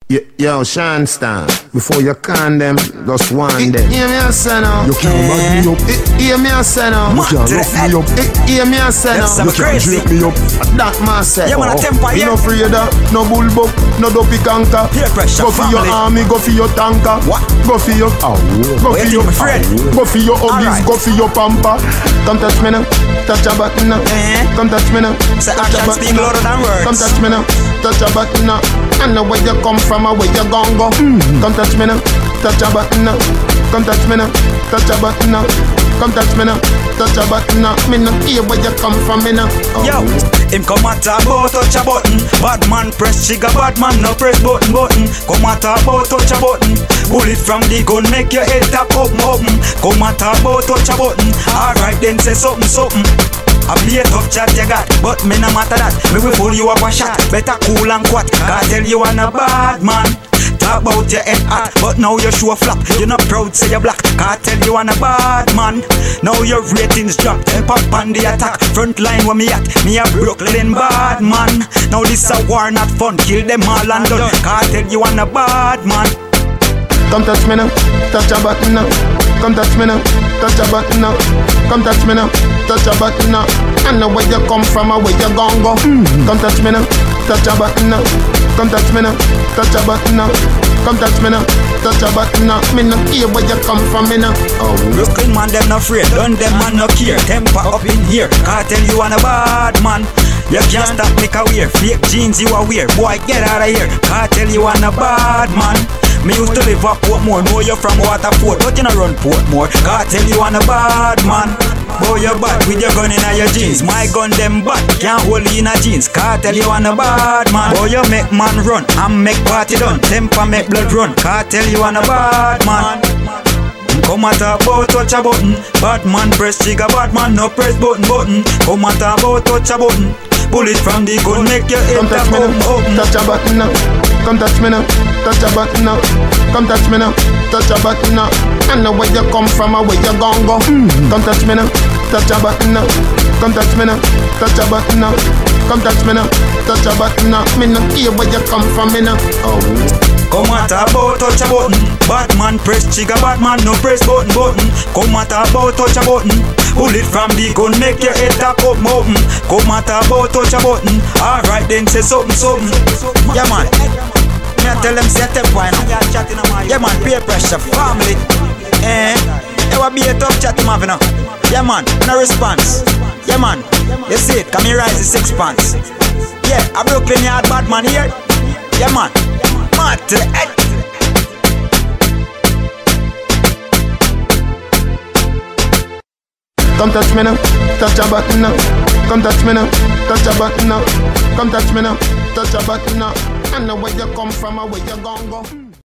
Yo, Shanstar, before you can them, just one them. Hear me a say now. You can't back me up. Hear me a say now. You can't rough me up. Hear me a say now. You can't drape me up. That man say. Yeah, man, a tempah, You yeah. no afraid of no bullbuck, no dopey canker. Peer pressure, Go for your family. army, go for your tanker. What? Go for your go for you your think, my friend? go for your huggies, Alright. go for your pamper. Come touch me now, touch a button now. Come touch me now, Say touch a actions speak button louder than now. words. Come touch me now, touch a button now. I know where you come from and where you gon' go. Come touch me now, touch a button now. Come touch me now, touch a button now. Come touch me now, touch a button now. Me no hear where you come from, me now. Yo, him come at about touch a button. Badman press trigger, Badman no press button. Come at about touch a button. Bullet from the gun make your head tap open. Come at about touch a button. Alright then say something. A play tough chat you got, but me no matter that. Me will pull you up a shot, better cool and quiet. Kartel you on a bad man. Talk about your head hot, but now you show flop. You not proud, say you black. Kartel you on a bad man. Now your ratings drop, tempah on the attack. Front line where me at, me a Brooklyn bad man. Now this a war not fun, kill them all and done. Kartel you on a bad man. Come touch me now, touch a button now. Come touch me now, touch a button now. Come touch me now, touch a button now. I know where you come from and where you gon' go. Come touch me now, touch a button now. Come touch me now, touch a button now. Come touch me now, touch a button now. Me no hear where you come from, me now. Brooklyn man them no afraid, done them man no care. Tempah up in here, Kartel you on a bad man. You can't stop me career, fake jeans you a wear. Boy get out of here, Kartel you on a bad man. Me used to live up Portmore, know you from Waterford, but you no run Portmore. Kartel you on a bad man. Boy you bad with your gun in your jeans. My gun them bad, can't hold you in a jeans. Kartel you on a bad man. Boy you make man run and make party done. Tempah make blood run. Kartel you on a bad man. Come at about touch a button. Badman press trigger, Badman no press button. Come at about touch a button. Bullet from the gun make your head tap open. Touch a button now. Come touch me now, touch a button now. Come touch me now, touch a button now. I know where you come from and where you gon' go. Come touch me now, touch a button now. Come touch me now, touch a button now. Come touch me now, touch a button now. Me no hear where you come from, me now. Come at about touch a button. Badman press trigger, Badman no press button. Come at about touch a button. Bullet from the gun make your head tap open. Come at about touch a button. Alright then say something. Yeah man, me a tell them say tempah now. Yeah man, peer pressure, family. It will be a tough chat him having now. Yeah man, no response. Yeah man, you see it, come here rise the 6 pants. Yeah, a Brooklyn yard Badman here. Yeah man, mad to the head. Come touch me now, touch a button now. Come touch me now, touch a button now. Come touch me now, touch a button now. I know where you come from and where you gon' go.